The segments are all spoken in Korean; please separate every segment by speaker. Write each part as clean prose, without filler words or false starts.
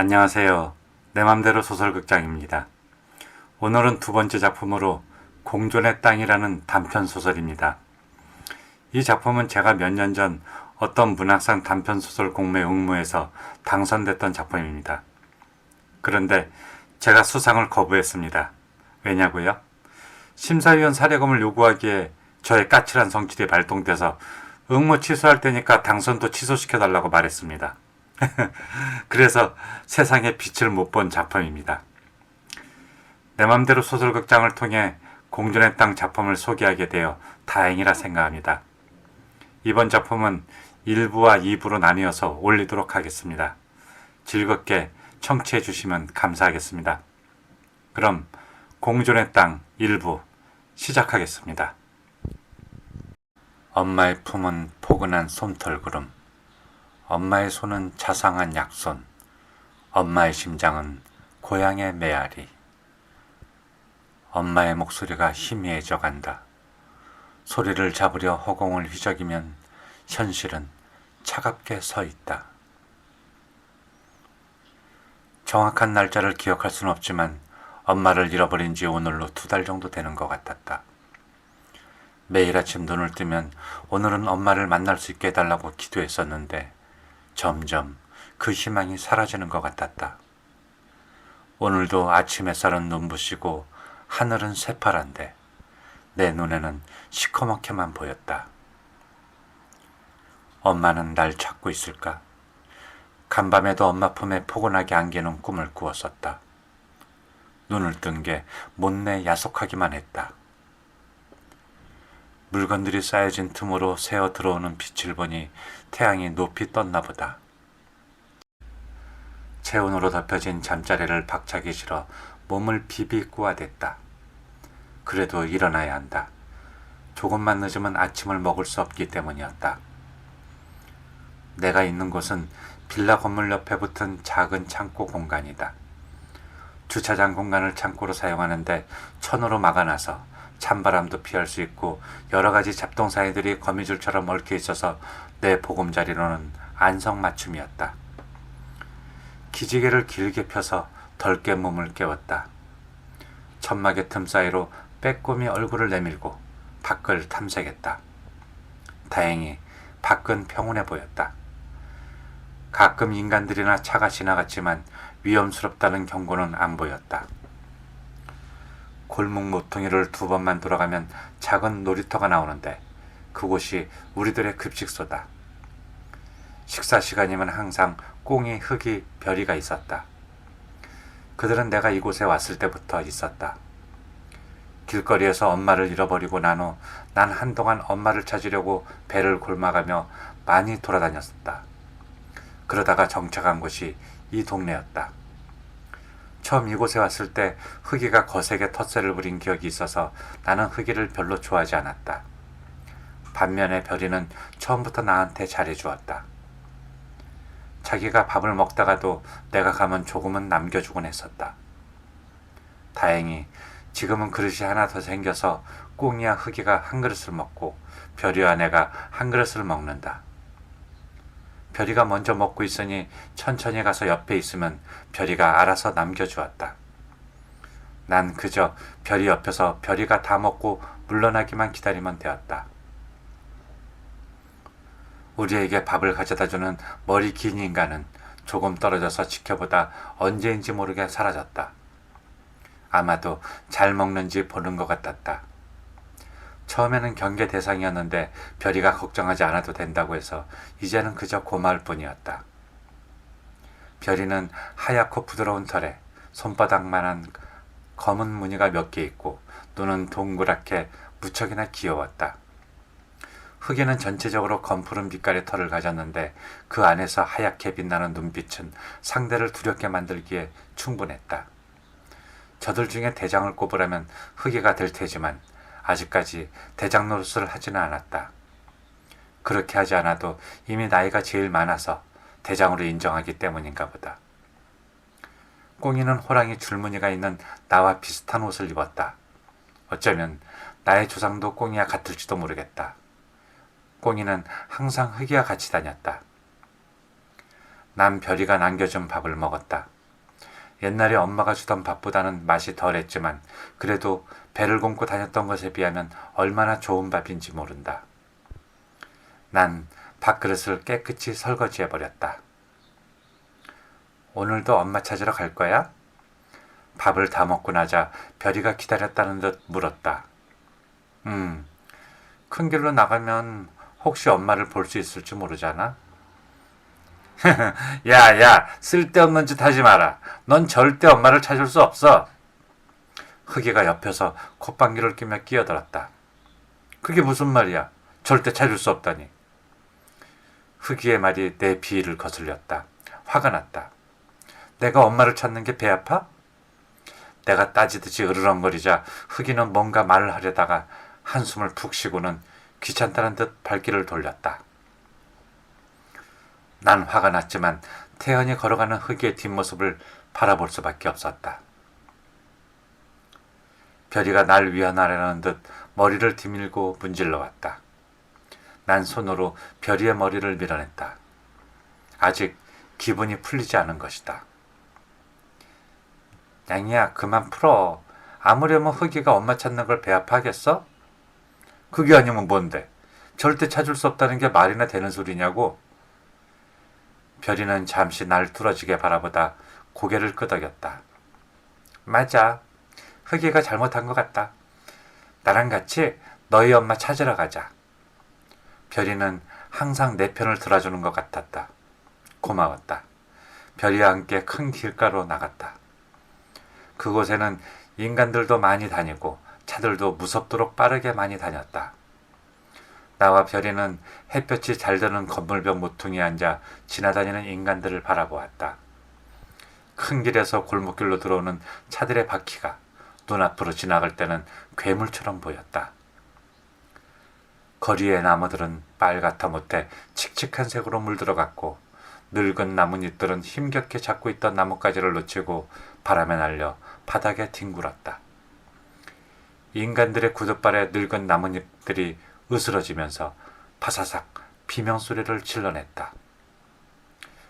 Speaker 1: 안녕하세요. 내 맘대로 소설극장입니다. 오늘은 두 번째 작품으로 공존의 땅이라는 단편소설입니다. 이 작품은 제가 몇 년 전 어떤 문학상 단편소설 공모에 응모해서 당선됐던 작품입니다. 그런데 제가 수상을 거부했습니다. 왜냐고요? 심사위원 사례금을 요구하기에 저의 까칠한 성질이 발동돼서 응모 취소할 테니까 당선도 취소시켜달라고 말했습니다. 그래서 세상에 빛을 못 본 작품입니다. 내 맘대로 소설극장을 통해 공존의 땅 작품을 소개하게 되어 다행이라 생각합니다. 이번 작품은 1부와 2부로 나뉘어서 올리도록 하겠습니다. 즐겁게 청취해 주시면 감사하겠습니다. 그럼 공존의 땅 1부 시작하겠습니다. 엄마의 품은 포근한 솜털구름, 엄마의 손은 자상한 약손, 엄마의 심장은 고향의 메아리. 엄마의 목소리가 희미해져 간다. 소리를 잡으려 허공을 휘저기면 현실은 차갑게 서 있다. 정확한 날짜를 기억할 순 없지만 엄마를 잃어버린 지 오늘로 2달 정도 되는 것 같았다. 매일 아침 눈을 뜨면 오늘은 엄마를 만날 수 있게 해달라고 기도했었는데 점점 그 희망이 사라지는 것 같았다. 오늘도 아침 햇살은 눈부시고 하늘은 새파란데 내 눈에는 시커멓게만 보였다. 엄마는 날 찾고 있을까? 간밤에도 엄마 품에 포근하게 안기는 꿈을 꾸었었다. 눈을 뜬 게 못내 야속하기만 했다. 물건들이 쌓여진 틈으로 새어 들어오는 빛을 보니 태양이 높이 떴나 보다. 체온으로 덮여진 잠자리를 박차기 싫어 몸을 비비꼬아댔다. 그래도 일어나야 한다. 조금만 늦으면 아침을 먹을 수 없기 때문이었다. 내가 있는 곳은 빌라 건물 옆에 붙은 작은 창고 공간이다. 주차장 공간을 창고로 사용하는데 천으로 막아놔서 찬바람도 피할 수 있고 여러가지 잡동사니들이 거미줄처럼 얽혀 있어서 내 보금자리로는 안성맞춤이었다. 기지개를 길게 펴서 덜 깬 몸을 깨웠다. 천막의 틈 사이로 빼꼼히 얼굴을 내밀고 밖을 탐색했다. 다행히 밖은 평온해 보였다. 가끔 인간들이나 차가 지나갔지만 위험스럽다는 경고는 안 보였다. 골목 모퉁이를 2번만 돌아가면 작은 놀이터가 나오는데 그곳이 우리들의 급식소다. 식사 시간이면 항상 꽁이, 흑이, 별이가 있었다. 그들은 내가 이곳에 왔을 때부터 있었다. 길거리에서 엄마를 잃어버리고 난 후 난 한동안 엄마를 찾으려고 배를 골마가며 많이 돌아다녔었다. 그러다가 정착한 곳이 이 동네였다. 처음 이곳에 왔을 때 흑이가 거세게 텃세를 부린 기억이 있어서 나는 흑이를 별로 좋아하지 않았다. 반면에 별이는 처음부터 나한테 잘해주었다. 자기가 밥을 먹다가도 내가 가면 조금은 남겨주곤 했었다. 다행히 지금은 그릇이 하나 더 생겨서 꽁이와 흑이가 한 그릇을 먹고 별이와 내가 한 그릇을 먹는다. 별이가 먼저 먹고 있으니 천천히 가서 옆에 있으면 별이가 알아서 남겨주었다. 난 그저 별이 옆에서 별이가 다 먹고 물러나기만 기다리면 되었다. 우리에게 밥을 가져다주는 머리 긴 인간은 조금 떨어져서 지켜보다 언제인지 모르게 사라졌다. 아마도 잘 먹는지 보는 것 같았다. 처음에는 경계 대상이었는데 별이가 걱정하지 않아도 된다고 해서 이제는 그저 고마울 뿐이었다. 별이는 하얗고 부드러운 털에 손바닥만한 검은 무늬가 몇 개 있고 눈은 동그랗게 무척이나 귀여웠다. 흑이는 전체적으로 검푸른 빛깔의 털을 가졌는데 그 안에서 하얗게 빛나는 눈빛은 상대를 두렵게 만들기에 충분했다. 저들 중에 대장을 꼽으라면 흑이가 될 테지만 아직까지 대장 노릇을 하지는 않았다. 그렇게 하지 않아도 이미 나이가 제일 많아서 대장으로 인정하기 때문인가 보다. 꽁이는 호랑이 줄무늬가 있는 나와 비슷한 옷을 입었다. 어쩌면 나의 조상도 꽁이와 같을지도 모르겠다. 꽁이는 항상 흑이와 같이 다녔다. 난 별이가 남겨준 밥을 먹었다. 옛날에 엄마가 주던 밥보다는 맛이 덜했지만 그래도 배를 굶고 다녔던 것에 비하면 얼마나 좋은 밥인지 모른다. 난 밥그릇을 깨끗이 설거지해버렸다. 오늘도 엄마 찾으러 갈 거야? 밥을 다 먹고 나자 별이가 기다렸다는 듯 물었다. 큰 길로 나가면 혹시 엄마를 볼 수 있을지 모르잖아. 야, 쓸데없는 짓 하지 마라. 넌 절대 엄마를 찾을 수 없어. 흑이가 옆에서 콧방귀를 끼며 끼어들었다. 그게 무슨 말이야? 절대 찾을 수 없다니. 흑이의 말이 내 비위를 거슬렸다. 화가 났다. 내가 엄마를 찾는 게 배 아파? 내가 따지듯이 으르렁거리자 흑이는 뭔가 말을 하려다가 한숨을 푹 쉬고는 귀찮다는 듯 발길을 돌렸다. 난 화가 났지만 태연히 걸어가는 흑이의 뒷모습을 바라볼 수밖에 없었다. 별이가 날 위안하려는 듯 머리를 디밀고 문질러 왔다. 난 손으로 별이의 머리를 밀어냈다. 아직 기분이 풀리지 않은 것이다. 양이야, 그만 풀어. 아무려면 흑이가 엄마 찾는 걸 배 아파하겠어? 그게 아니면 뭔데? 절대 찾을 수 없다는 게 말이나 되는 소리냐고? 별이는 잠시 날 뚫어지게 바라보다 고개를 끄덕였다. 맞아. 흑이가 잘못한 것 같다. 나랑 같이 너희 엄마 찾으러 가자. 별이는 항상 내 편을 들어주는 것 같았다. 고마웠다. 별이와 함께 큰 길가로 나갔다. 그곳에는 인간들도 많이 다니고 차들도 무섭도록 빠르게 많이 다녔다. 나와 별이는 햇볕이 잘 드는 건물벽 모퉁이에 앉아 지나다니는 인간들을 바라보았다. 큰 길에서 골목길로 들어오는 차들의 바퀴가 눈앞으로 지나갈 때는 괴물처럼 보였다. 거리의 나무들은 빨갛다 못해 칙칙한 색으로 물들어갔고 늙은 나뭇잎들은 힘겹게 잡고 있던 나뭇가지를 놓치고 바람에 날려 바닥에 뒹굴었다. 인간들의 구둣발에 늙은 나뭇잎들이 으스러지면서 바사삭 비명소리를 질러냈다.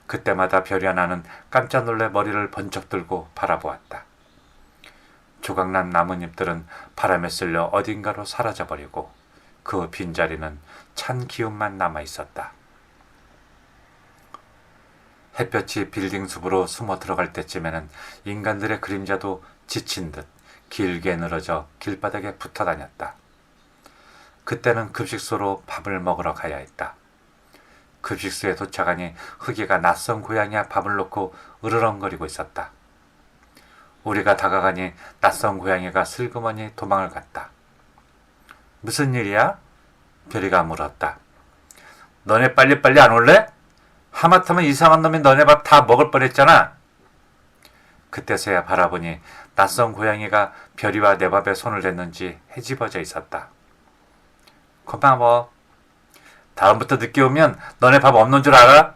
Speaker 1: 그때마다 별이와 나는 깜짝 놀래 머리를 번쩍 들고 바라보았다. 조각난 나뭇잎들은 바람에 쓸려 어딘가로 사라져버리고 그 빈자리는 찬 기운만 남아있었다. 햇볕이 빌딩 숲으로 숨어 들어갈 때쯤에는 인간들의 그림자도 지친 듯 길게 늘어져 길바닥에 붙어 다녔다. 그때는 급식소로 밥을 먹으러 가야 했다. 급식소에 도착하니 흑이가 낯선 고양이와 밥을 놓고 으르렁거리고 있었다. 우리가 다가가니 낯선 고양이가 슬그머니 도망을 갔다. 무슨 일이야? 별이가 물었다. 너네 빨리빨리 안 올래? 하마터면 이상한 놈이 너네 밥 다 먹을 뻔했잖아. 그때서야 바라보니 낯선 고양이가 별이와 내 밥에 손을 댔는지 헤집어져 있었다. 고마워. 다음부터 늦게 오면 너네 밥 없는 줄 알아?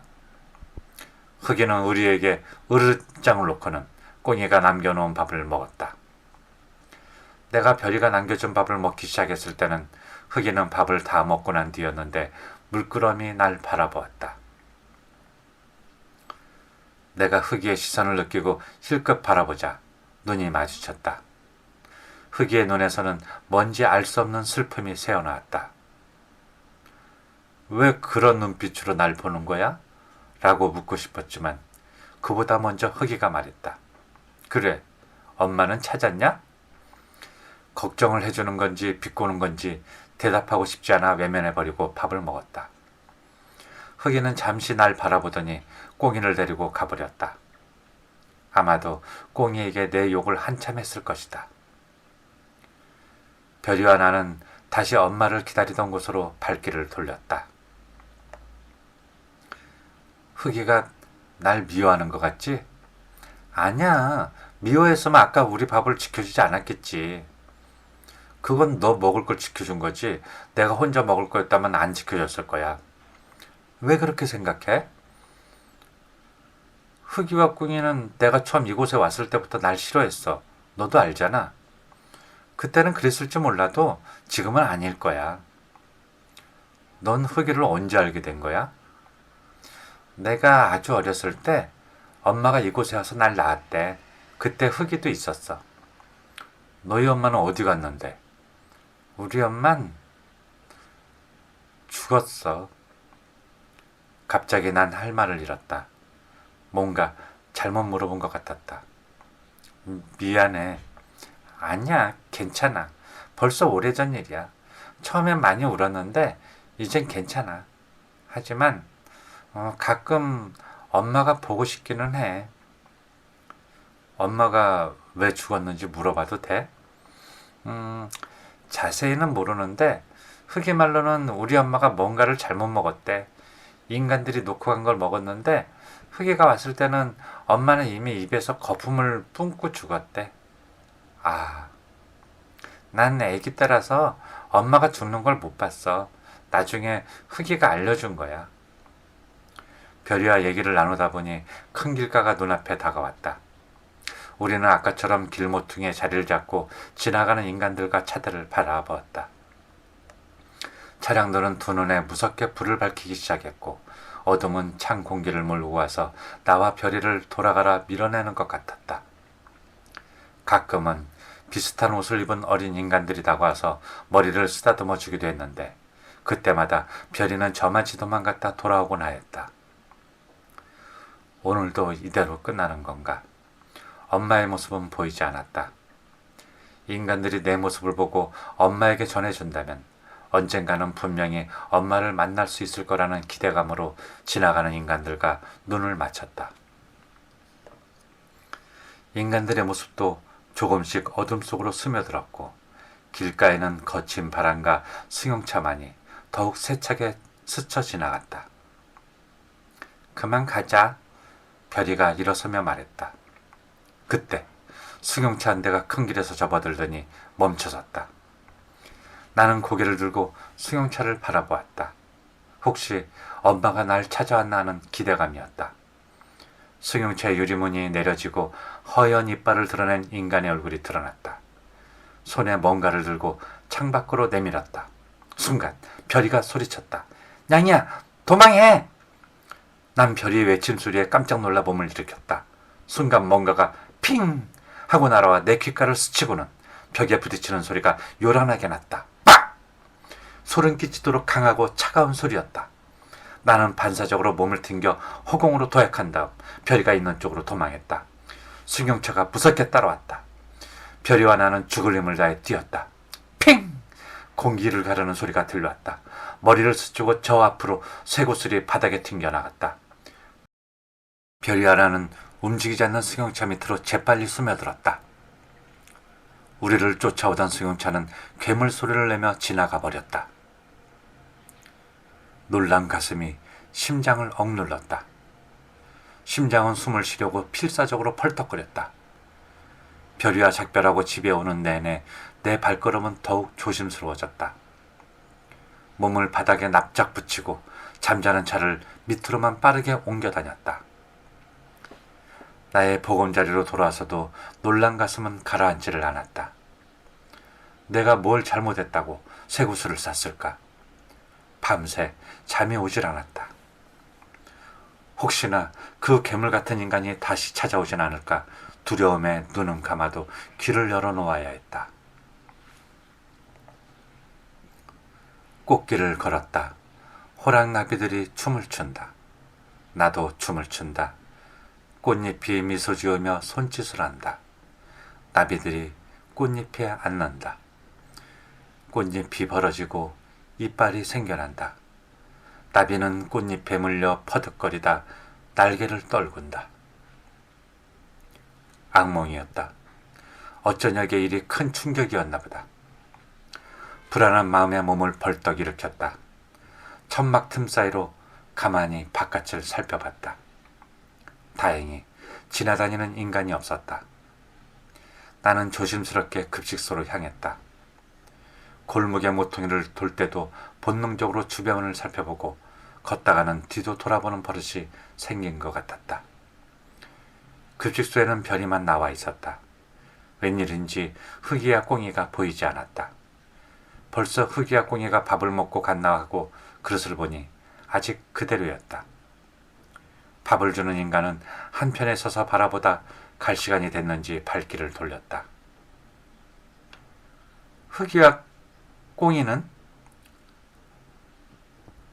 Speaker 1: 흑이는 우리에게 으르장을 놓고는 꽁이가 남겨놓은 밥을 먹었다. 내가 별이가 남겨준 밥을 먹기 시작했을 때는 흑이는 밥을 다 먹고 난 뒤였는데 물끄러미 날 바라보았다. 내가 흑이의 시선을 느끼고 힐끗 바라보자 눈이 마주쳤다. 흑이의 눈에서는 뭔지 알 수 없는 슬픔이 새어나왔다. 왜 그런 눈빛으로 날 보는 거야? 라고 묻고 싶었지만 그보다 먼저 흑이가 말했다. 그래, 엄마는 찾았냐? 걱정을 해주는 건지 비꼬는 건지 대답하고 싶지 않아 외면해버리고 밥을 먹었다. 흑이는 잠시 날 바라보더니 꽁이를 데리고 가버렸다. 아마도 꽁이에게 내 욕을 한참 했을 것이다. 별이와 나는 다시 엄마를 기다리던 곳으로 발길을 돌렸다. 흑이가 날 미워하는 것 같지? 아니야. 미워했으면 아까 우리 밥을 지켜주지 않았겠지. 그건 너 먹을 걸 지켜준 거지. 내가 혼자 먹을 거였다면 안 지켜줬을 거야. 왜 그렇게 생각해? 흑이와 꿍이는 내가 처음 이곳에 왔을 때부터 날 싫어했어. 너도 알잖아. 그때는 그랬을지 몰라도 지금은 아닐 거야. 넌 흑이를 언제 알게 된 거야? 내가 아주 어렸을 때 엄마가 이곳에 와서 날 낳았대. 그때 흑이도 있었어. 너희 엄마는 어디 갔는데? 우리 엄만 죽었어. 갑자기 난 할 말을 잃었다. 뭔가 잘못 물어본 것 같았다. 미안해. 아니야, 괜찮아. 벌써 오래전 일이야. 처음엔 많이 울었는데 이젠 괜찮아. 하지만 가끔 엄마가 보고 싶기는 해. 엄마가 왜 죽었는지 물어봐도 돼? 자세히는 모르는데 흑이 말로는 우리 엄마가 뭔가를 잘못 먹었대. 인간들이 놓고 간 걸 먹었는데 흑이가 왔을 때는 엄마는 이미 입에서 거품을 뿜고 죽었대. 아, 난 애기 때라서 엄마가 죽는 걸 못 봤어. 나중에 흑이가 알려준 거야. 별이와 얘기를 나누다 보니 큰 길가가 눈앞에 다가왔다. 우리는 아까처럼 길모퉁이에 자리를 잡고 지나가는 인간들과 차들을 바라보았다. 차량들은 두 눈에 무섭게 불을 밝히기 시작했고 어둠은 찬 공기를 몰고 와서 나와 별이를 돌아가라 밀어내는 것 같았다. 가끔은 비슷한 옷을 입은 어린 인간들이 다가와서 머리를 쓰다듬어 주기도 했는데 그때마다 별이는 저마치 도망갔다 돌아오곤 하였다. 오늘도 이대로 끝나는 건가? 엄마의 모습은 보이지 않았다. 인간들이 내 모습을 보고 엄마에게 전해준다면 언젠가는 분명히 엄마를 만날 수 있을 거라는 기대감으로 지나가는 인간들과 눈을 맞췄다. 인간들의 모습도 조금씩 어둠 속으로 스며들었고 길가에는 거친 바람과 승용차만이 더욱 세차게 스쳐 지나갔다. 그만 가자. 별이가 일어서며 말했다. 그때 승용차 한 대가 큰 길에서 접어들더니 멈춰섰다. 나는 고개를 들고 승용차를 바라보았다. 혹시 엄마가 날 찾아왔나 하는 기대감이었다. 승용차의 유리문이 내려지고 허연 이빨을 드러낸 인간의 얼굴이 드러났다. 손에 뭔가를 들고 창밖으로 내밀었다. 순간 별이가 소리쳤다. 냥이야, 도망해! 난 별이의 외침소리에 깜짝 놀라 몸을 일으켰다. 순간 뭔가가 핑! 하고 날아와 내 귓가를 스치고는 벽에 부딪히는 소리가 요란하게 났다. 빡! 소름 끼치도록 강하고 차가운 소리였다. 나는 반사적으로 몸을 튕겨 허공으로 도약한 다음 별이가 있는 쪽으로 도망했다. 승용차가 무섭게 따라왔다. 별이와 나는 죽을 힘을 다해 뛰었다. 핑! 공기를 가르는 소리가 들려왔다. 머리를 스치고 저 앞으로 쇠고슬이 바닥에 튕겨나갔다. 별이와 나는 움직이지 않는 승용차 밑으로 재빨리 스며들었다. 우리를 쫓아오던 승용차는 괴물 소리를 내며 지나가 버렸다. 놀란 가슴이 심장을 억눌렀다. 심장은 숨을 쉬려고 필사적으로 펄떡거렸다. 별이와 작별하고 집에 오는 내내 내 발걸음은 더욱 조심스러워졌다. 몸을 바닥에 납작 붙이고 잠자는 차를 밑으로만 빠르게 옮겨 다녔다. 나의 보금자리로 돌아와서도 놀란 가슴은 가라앉지를 않았다. 내가 뭘 잘못했다고 쇠구슬을 쐈을까? 밤새 잠이 오질 않았다. 혹시나 그 괴물 같은 인간이 다시 찾아오진 않을까 두려움에 눈은 감아도 귀를 열어놓아야 했다. 꽃길을 걸었다. 호랑나비들이 춤을 춘다. 나도 춤을 춘다. 꽃잎이 미소 지으며 손짓을 한다. 나비들이 꽃잎에 앉는다. 꽃잎이 벌어지고 이빨이 생겨난다. 나비는 꽃잎에 물려 퍼득거리다 날개를 떨군다. 악몽이었다. 어쩌냐게 일이 큰 충격이었나 보다. 불안한 마음에 몸을 벌떡 일으켰다. 천막 틈 사이로 가만히 바깥을 살펴봤다. 다행히 지나다니는 인간이 없었다. 나는 조심스럽게 급식소로 향했다. 골목의 모퉁이를 돌 때도 본능적으로 주변을 살펴보고 걷다가는 뒤도 돌아보는 버릇이 생긴 것 같았다. 급식소에는 별이만 나와 있었다. 웬일인지 흑이와 꽁이가 보이지 않았다. 벌써 흑이와 꽁이가 밥을 먹고 갔나 하고 그릇을 보니 아직 그대로였다. 밥을 주는 인간은 한편에 서서 바라보다 갈 시간이 됐는지 발길을 돌렸다. 흑이와 꽁이는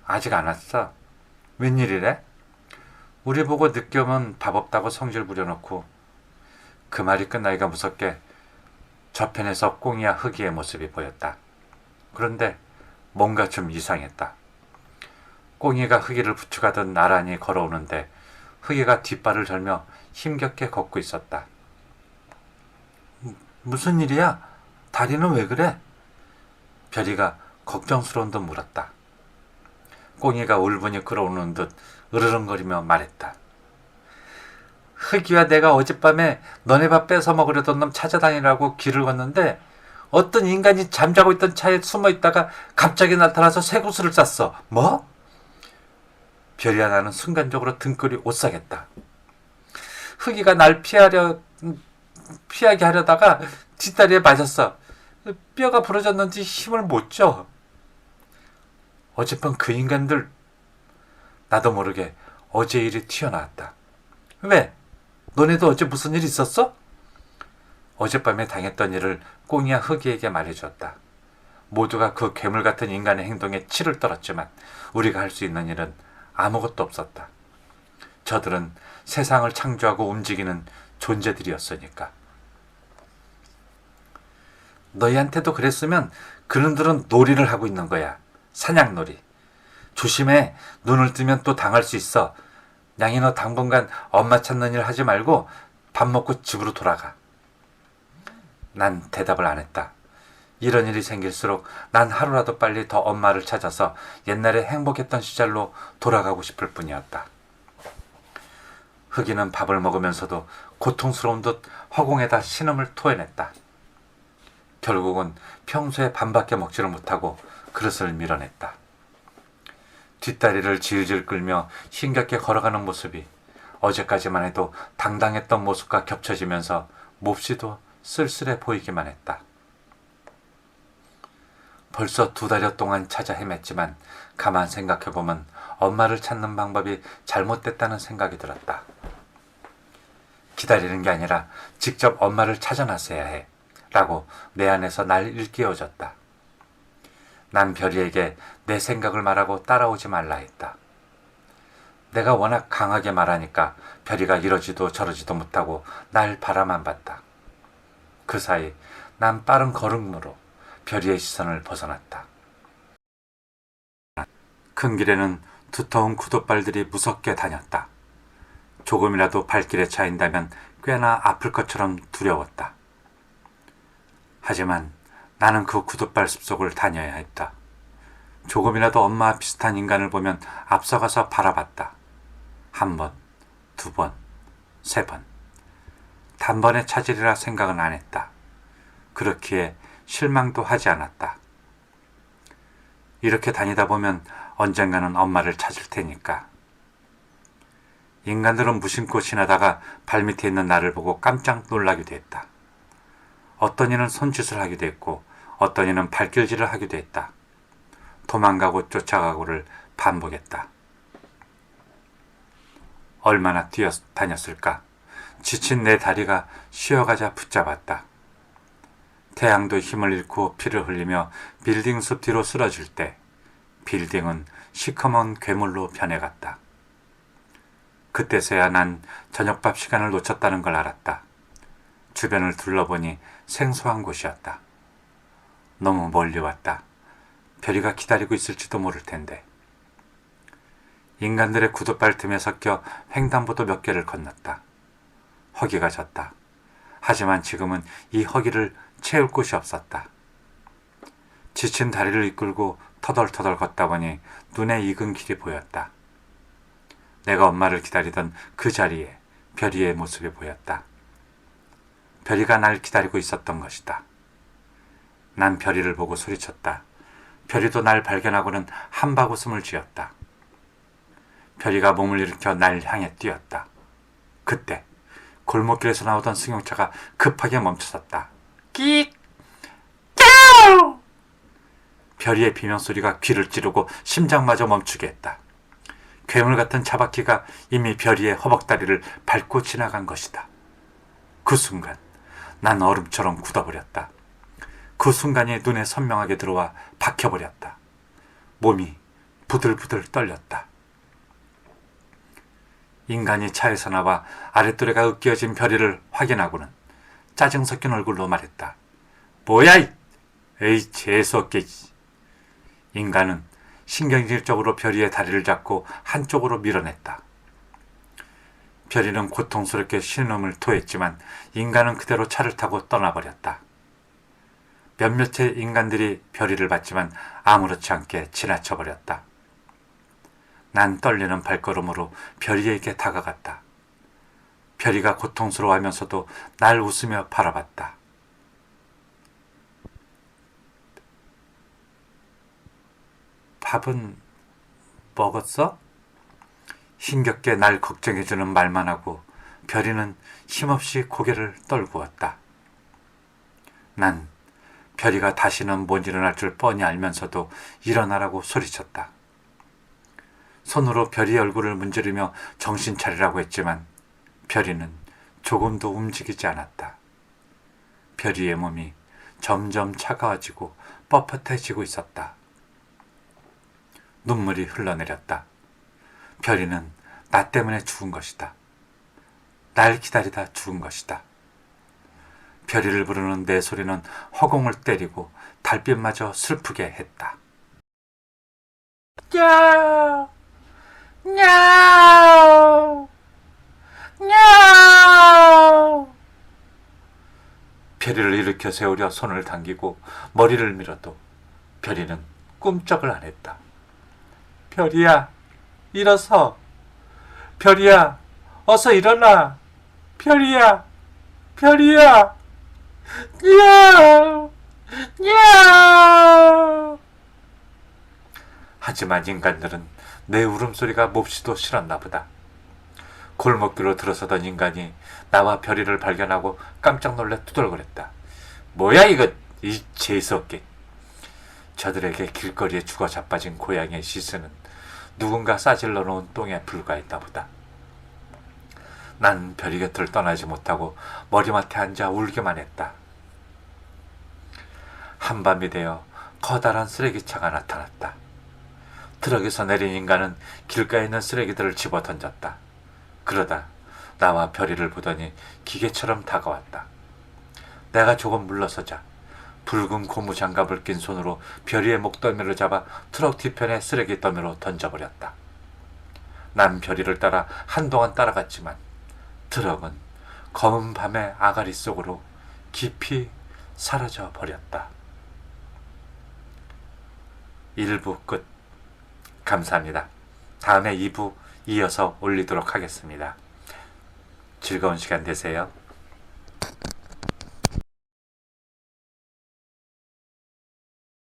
Speaker 1: 아직 안 왔어. 웬일이래? 우리 보고 늦게 오면 밥 없다고 성질 부려놓고. 그 말이 끝나기가 무섭게 저편에서 꽁이와 흑이의 모습이 보였다. 그런데 뭔가 좀 이상했다. 꽁이가 흑이를 부축하듯 나란히 걸어오는데 흑이가 뒷발을 절며 힘겹게 걷고 있었다. 무슨 일이야? 다리는 왜 그래? 별이가 걱정스러운 듯 물었다. 꽁이가 울분이 끓어오는 듯 으르렁거리며 말했다. 흑이와 내가 어젯밤에 너네 밥 뺏어 먹으려던 놈 찾아다니라고 길을 걷는데 어떤 인간이 잠자고 있던 차에 숨어 있다가 갑자기 나타나서 쇠구슬을 쐈어. 뭐? 별이야 나는 순간적으로 등골이 오싹했다. 흑이가 날 피하게 하려다가 뒷다리에 맞았어. 뼈가 부러졌는지 힘을 못 줘. 어젯밤 그 인간들. 나도 모르게 어제 일이 튀어나왔다. 왜? 너네도 어제 무슨 일 있었어? 어젯밤에 당했던 일을 꽁이와 흑이에게 말해주었다. 모두가 그 괴물 같은 인간의 행동에 치를 떨었지만 우리가 할 수 있는 일은 아무것도 없었다. 저들은 세상을 창조하고 움직이는 존재들이었으니까. 너희한테도 그랬으면 그놈들은 놀이를 하고 있는 거야. 사냥놀이. 조심해. 눈을 뜨면 또 당할 수 있어. 양이 너 당분간 엄마 찾는 일 하지 말고 밥 먹고 집으로 돌아가. 난 대답을 안 했다. 이런 일이 생길수록 난 하루라도 빨리 더 엄마를 찾아서 옛날에 행복했던 시절로 돌아가고 싶을 뿐이었다. 흑이는 밥을 먹으면서도 고통스러운 듯 허공에다 신음을 토해냈다. 결국은 평소에 반밖에 먹지를 못하고 그릇을 밀어냈다. 뒷다리를 질질 끌며 힘겹게 걸어가는 모습이 어제까지만 해도 당당했던 모습과 겹쳐지면서 몹시도 쓸쓸해 보이기만 했다. 벌써 2달여 동안 찾아 헤맸지만 가만 생각해보면 엄마를 찾는 방법이 잘못됐다는 생각이 들었다. 기다리는 게 아니라 직접 엄마를 찾아 나서야 해 라고 내 안에서 날 일깨워줬다. 난 별이에게 내 생각을 말하고 따라오지 말라 했다. 내가 워낙 강하게 말하니까 별이가 이러지도 저러지도 못하고 날 바라만 봤다. 그 사이 난 빠른 걸음으로 별이의 시선을 벗어났다. 큰 길에는 두터운 구둣발들이 무섭게 다녔다. 조금이라도 발길에 차인다면 꽤나 아플 것처럼 두려웠다. 하지만 나는 그 구둣발 숲속을 다녀야 했다. 조금이라도 엄마와 비슷한 인간을 보면 앞서가서 바라봤다. 1번, 2번, 3번. 단번에 찾으리라 생각은 안 했다. 그렇기에 실망도 하지 않았다. 이렇게 다니다 보면 언젠가는 엄마를 찾을 테니까. 인간들은 무심코 지나다가 발밑에 있는 나를 보고 깜짝 놀라기도 했다. 어떤 이는 손짓을 하기도 했고 어떤 이는 발길질을 하기도 했다. 도망가고 쫓아가고를 반복했다. 얼마나 뛰어다녔을까. 지친 내 다리가 쉬어가자 붙잡았다. 태양도 힘을 잃고 피를 흘리며 빌딩 숲 뒤로 쓰러질 때 빌딩은 시커먼 괴물로 변해갔다. 그때서야 난 저녁밥 시간을 놓쳤다는 걸 알았다. 주변을 둘러보니 생소한 곳이었다. 너무 멀리 왔다. 별이가 기다리고 있을지도 모를 텐데. 인간들의 구둣발 틈에 섞여 횡단보도 몇 개를 건넜다. 허기가 졌다. 하지만 지금은 이 허기를 채울 곳이 없었다. 지친 다리를 이끌고 터덜터덜 걷다 보니 눈에 익은 길이 보였다. 내가 엄마를 기다리던 그 자리에 별이의 모습이 보였다. 별이가 날 기다리고 있었던 것이다. 난 별이를 보고 소리쳤다. 별이도 날 발견하고는 한바구음을 쥐었다. 별이가 몸을 일으켜 날 향해 뛰었다. 그때 골목길에서 나오던 승용차가 급하게 멈춰섰다. 끽! 짜오! 별이의 비명소리가 귀를 찌르고 심장마저 멈추게 했다. 괴물 같은 차바퀴가 이미 별이의 허벅다리를 밟고 지나간 것이다. 그 순간 난 얼음처럼 굳어버렸다. 그 순간이 눈에 선명하게 들어와 박혀버렸다. 몸이 부들부들 떨렸다. 인간이 차에서 나와 아랫도래가 으깨어진 별이를 확인하고는 짜증 섞인 얼굴로 말했다. 뭐야 이! 에이 재수없게. 인간은 신경질적으로 별이의 다리를 잡고 한쪽으로 밀어냈다. 별이는 고통스럽게 신음을 토했지만 인간은 그대로 차를 타고 떠나버렸다. 몇몇의 인간들이 별이를 봤지만 아무렇지 않게 지나쳐버렸다. 난 떨리는 발걸음으로 별이에게 다가갔다. 별이가 고통스러워하면서도 날 웃으며 바라봤다. 밥은 먹었어? 힘겹게 날 걱정해주는 말만 하고 별이는 힘없이 고개를 떨구었다. 난 별이가 다시는 못 일어날 줄 뻔히 알면서도 일어나라고 소리쳤다. 손으로 별이의 얼굴을 문지르며 정신 차리라고 했지만 별이는 조금도 움직이지 않았다. 별이의 몸이 점점 차가워지고 뻣뻣해지고 있었다. 눈물이 흘러내렸다. 별이는 나 때문에 죽은 것이다. 날 기다리다 죽은 것이다. 별이를 부르는 내 소리는 허공을 때리고 달빛마저 슬프게 했다. 야! 야! 야! 별이를 일으켜 세우려 손을 당기고 머리를 밀어도 별이는 꿈쩍을 안 했다. 별이야, 일어서. 별이야, 어서 일어나. 별이야, 별이야. 야! 야! 하지만 인간들은 내 울음소리가 몹시도 싫었나 보다. 골목길로 들어서던 인간이 나와 별이를 발견하고 깜짝 놀래 투덜거렸다. 뭐야 이거, 이 재수없게. 저들에게 길거리에 죽어 자빠진 고양이의 시선은 누군가 싸질러 놓은 똥에 불과했나 보다. 난 별이 곁을 떠나지 못하고 머리맡에 앉아 울기만 했다. 한밤이 되어 커다란 쓰레기차가 나타났다. 트럭에서 내린 인간은 길가에 있는 쓰레기들을 집어 던졌다. 그러다 나와 별이를 보더니 기계처럼 다가왔다. 내가 조금 물러서자 붉은 고무 장갑을 낀 손으로 별이의 목덜미를 잡아 트럭 뒤편의 쓰레기 더미로 던져버렸다. 난 별이를 따라 한동안 따라갔지만 트럭은 검은 밤의 아가리 속으로 깊이 사라져 버렸다. 1부 끝. 감사합니다. 다음에 2부 이어서 올리도록 하겠습니다. 즐거운 시간 되세요.